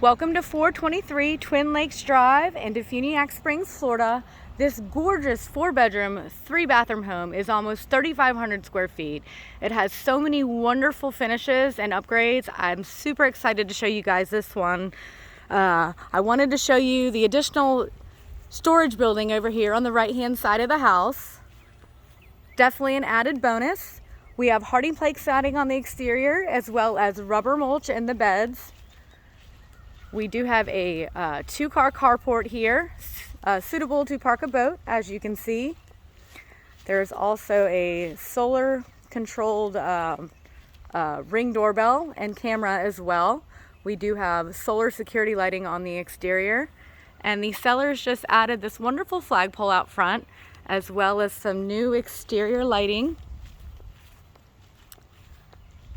Welcome to 423 Twin Lakes Drive in Defuniak Springs, Florida. This gorgeous 4-bedroom, 3-bathroom home is almost 3,500 square feet. It has so many wonderful finishes and upgrades. I'm super excited to show you guys this one. I wanted to show you the additional storage building over here on the right-hand side of the house. Definitely an added bonus. We have hardy plank siding on the exterior as well as rubber mulch in the beds. We do have a 2-car carport here, suitable to park a boat, as you can see. There's also a solar controlled ring doorbell and camera as well. We do have solar security lighting on the exterior. And the sellers just added this wonderful flagpole out front, as well as some new exterior lighting.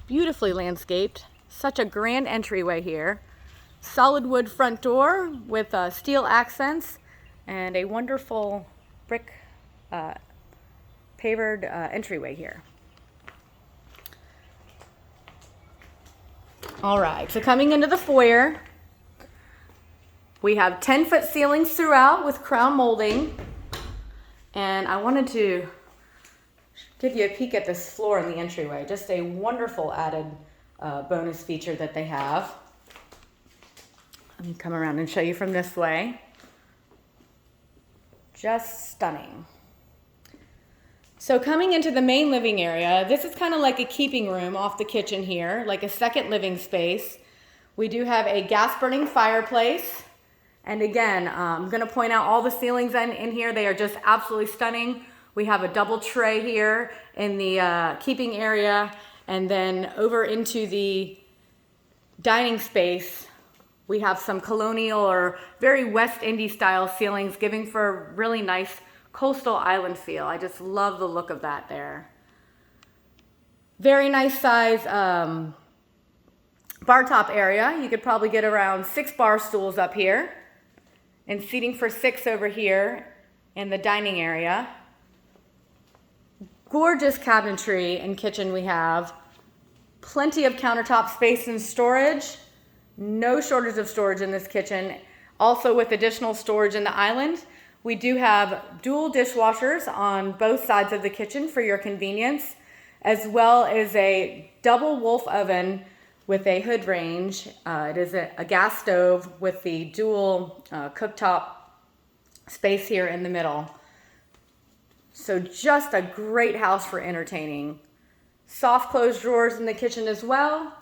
Beautifully landscaped. Such a grand entryway here. Solid wood front door with steel accents and a wonderful brick pavered entryway here. All right, so coming into the foyer, we have 10-foot ceilings throughout with crown molding. And I wanted to give you a peek at this floor in the entryway. Just a wonderful added bonus feature that they have. Let me come around and show you from this way. Just stunning. So coming into the main living area, this is kind of like a keeping room off the kitchen here, like a second living space. We do have a gas burning fireplace. And again, I'm going to point out all the ceilings in here. They are just absolutely stunning. We have a double tray here in the keeping area. And then over into the dining space, we have some colonial or very West Indies style ceilings, giving for a really nice coastal island feel. I just love the look of that there. Very nice size bar top area. You could probably get around 6 bar stools up here, and seating for 6 over here in the dining area. Gorgeous cabinetry and kitchen we have. Plenty of countertop space and storage. No shortage of storage in this kitchen. Also with additional storage in the island. We do have dual dishwashers on both sides of the kitchen for your convenience, as well as a double Wolf oven with a hood range. It is a gas stove with the dual cooktop space here in the middle. So just a great house for entertaining. Soft closed drawers in the kitchen as well.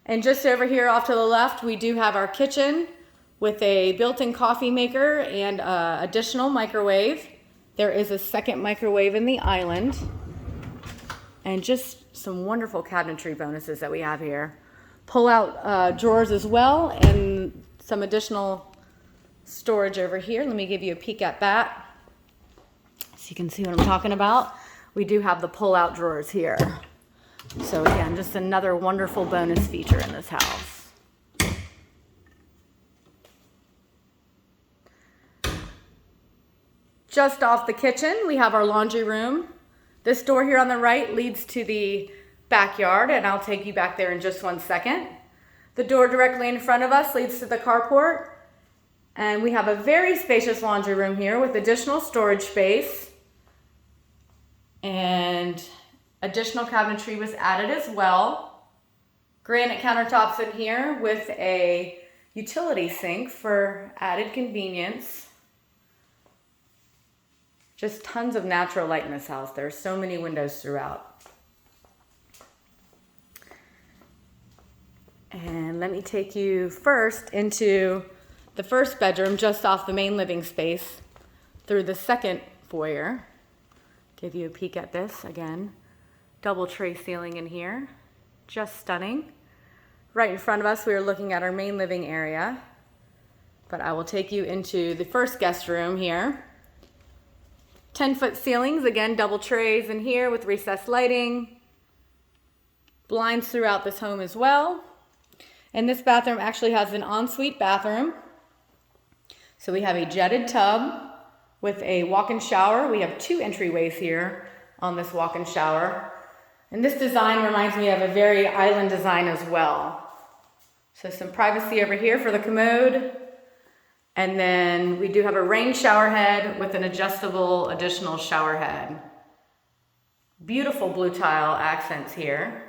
And just over here off to the left, we do have our kitchen with a built-in coffee maker and additional microwave. There is a second microwave in the island. And just some wonderful cabinetry bonuses that we have here. Pull-out drawers as well, and some additional storage over here. Let me give you a peek at that so you can see what I'm talking about. We do have the pull-out drawers here. So again, just another wonderful bonus feature in this house. Just off the kitchen, we have our laundry room. This door here on the right leads to the backyard, and I'll take you back there in just one second. The door directly in front of us leads to the carport, and we have a very spacious laundry room here with additional storage space, and additional cabinetry was added as well. Granite countertops in here with a utility sink for added convenience. Just tons of natural light in this house. There's so many windows throughout. And let me take you first into the first bedroom just off the main living space through the second foyer. Give you a peek at this again. Double tray ceiling in here, just stunning. Right in front of us, we are looking at our main living area, but I will take you into the first guest room here. 10-foot ceilings, again, double trays in here with recessed lighting. Blinds throughout this home as well. And this bathroom actually has an ensuite bathroom. So we have a jetted tub with a walk-in shower. We have 2 entryways here on this walk-in shower. And this design reminds me of a very island design as well. So some privacy over here for the commode. And then we do have a rain shower head with an adjustable additional shower head. Beautiful blue tile accents here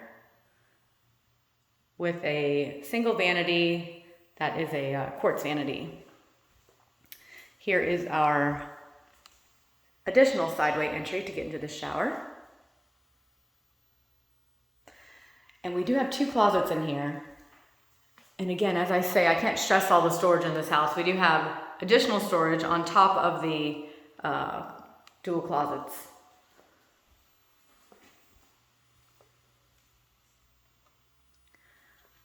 with a single vanity that is a quartz vanity. Here is our additional sideway entry to get into the shower. And we do have 2 closets in here. And again, as I say, I can't stress all the storage in this house. We do have additional storage on top of the dual closets.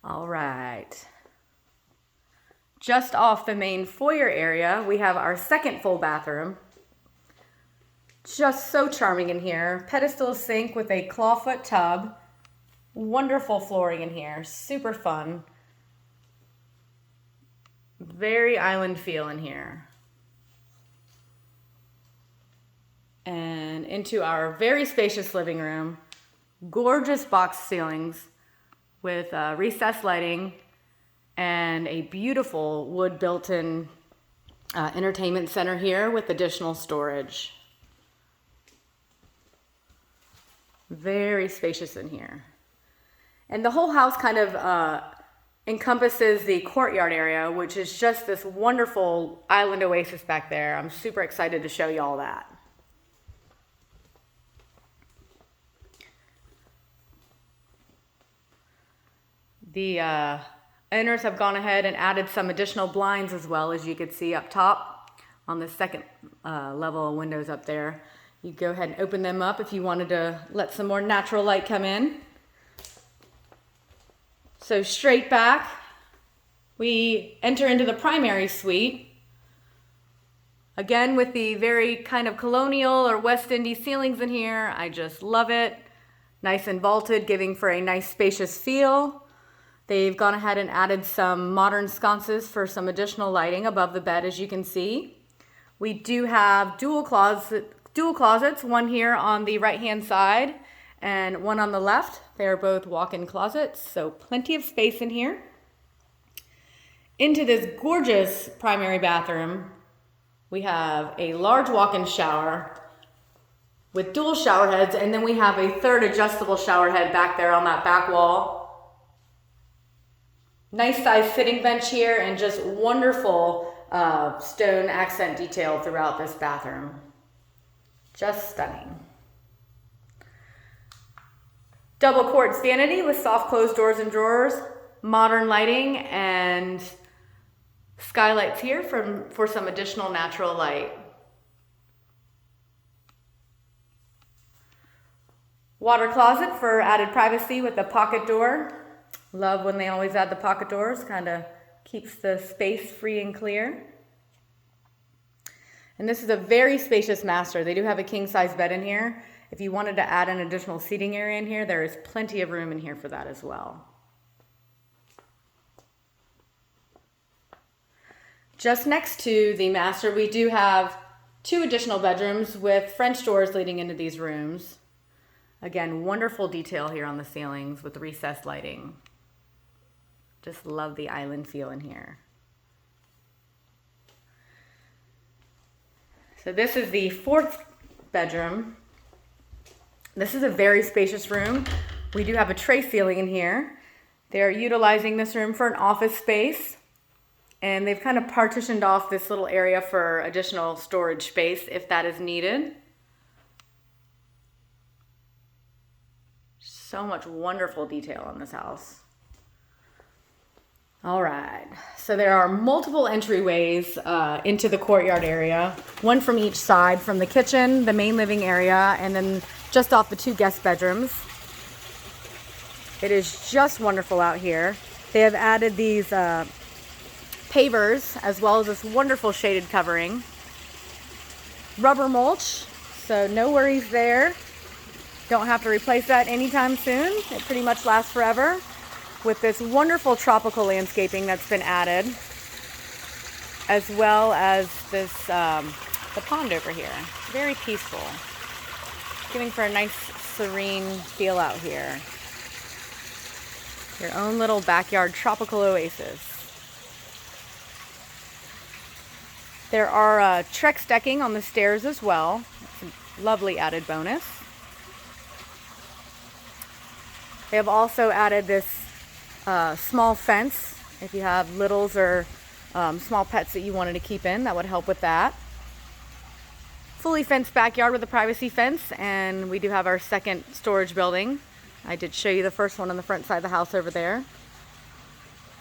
All right. Just off the main foyer area, we have our second full bathroom. Just so charming in here. Pedestal sink with a clawfoot tub. Wonderful flooring in here. Super fun. Very island feel in here. And into our very spacious living room. Gorgeous box ceilings with recessed lighting and a beautiful wood built-in entertainment center here with additional storage. Very spacious in here. And the whole house kind of encompasses the courtyard area, which is just this wonderful island oasis back there. I'm super excited to show you all that. The owners have gone ahead and added some additional blinds as well, as you could see up top on the second level of windows up there. You go ahead and open them up if you wanted to let some more natural light come in. So straight back, we enter into the primary suite. Again, with the very kind of colonial or West Indies ceilings in here. I just love it. Nice and vaulted, giving for a nice spacious feel. They've gone ahead and added some modern sconces for some additional lighting above the bed, as you can see. We do have dual closets, one here on the right-hand side and one on the left. They are both walk-in closets, so plenty of space in here. Into this gorgeous primary bathroom, we have a large walk-in shower with dual shower heads, and then we have a third adjustable shower head back there on that back wall. Nice size sitting bench here and just wonderful stone accent detail throughout this bathroom. Just stunning. Double quartz vanity with soft closed doors and drawers, modern lighting, and skylights here for some additional natural light. Water closet for added privacy with a pocket door. Love when they always add the pocket doors, kind of keeps the space free and clear. And this is a very spacious master. They do have a king-size bed in here. If you wanted to add an additional seating area in here, there is plenty of room in here for that as well. Just next to the master, we do have 2 additional bedrooms with French doors leading into these rooms. Again, wonderful detail here on the ceilings with the recessed lighting. Just love the island feel in here. So this is the 4th bedroom. This is a very spacious room. We do have a tray ceiling in here. They're utilizing this room for an office space, and they've kind of partitioned off this little area for additional storage space if that is needed. So much wonderful detail on this house. All right, so there are multiple entryways into the courtyard area, one from each side, from the kitchen, the main living area, and then just off the 2 guest bedrooms. It is just wonderful out here. They have added these pavers as well as this wonderful shaded covering. Rubber mulch, so no worries there. Don't have to replace that anytime soon. It pretty much lasts forever. With this wonderful tropical landscaping that's been added, as well as this the pond over here. Very peaceful, giving for a nice serene feel out here. Your own little backyard tropical oasis. There are Trex decking on the stairs as well. That's a lovely added bonus. They have also added this small fence. If you have littles or small pets that you wanted to keep in, that would help with that. Fully fenced backyard with a privacy fence, and we do have our second storage building. I did show you the first one on the front side of the house over there.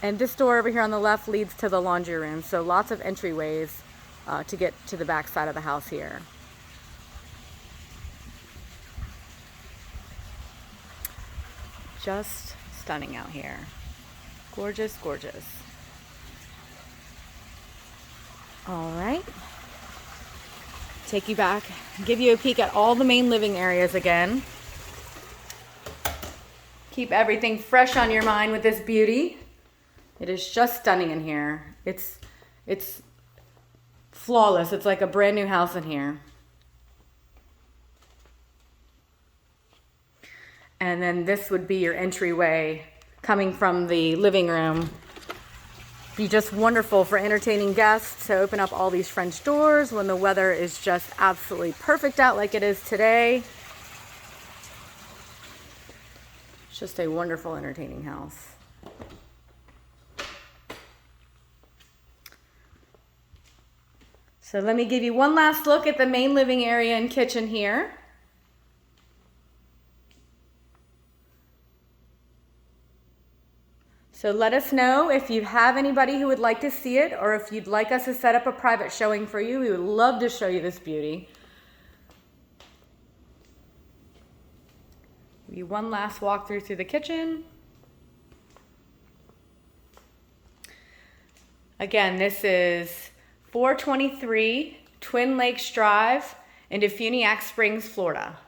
And this door over here on the left leads to the laundry room, so lots of entryways to get to the back side of the house here. Just stunning out here. Gorgeous, gorgeous. All right. Take you back, give you a peek at all the main living areas again. Keep everything fresh on your mind with this beauty. It is just stunning in here. It's flawless. It's like a brand new house in here. And then this would be your entryway coming from the living room. Be just wonderful for entertaining guests to open up all these French doors when the weather is just absolutely perfect out like it is today. It's just a wonderful entertaining house. So let me give you one last look at the main living area and kitchen here. So let us know if you have anybody who would like to see it, or if you'd like us to set up a private showing for you. We would love to show you this beauty. Give you one last walkthrough through the kitchen. Again, this is 423 Twin Lakes Drive in Defuniak Springs, Florida.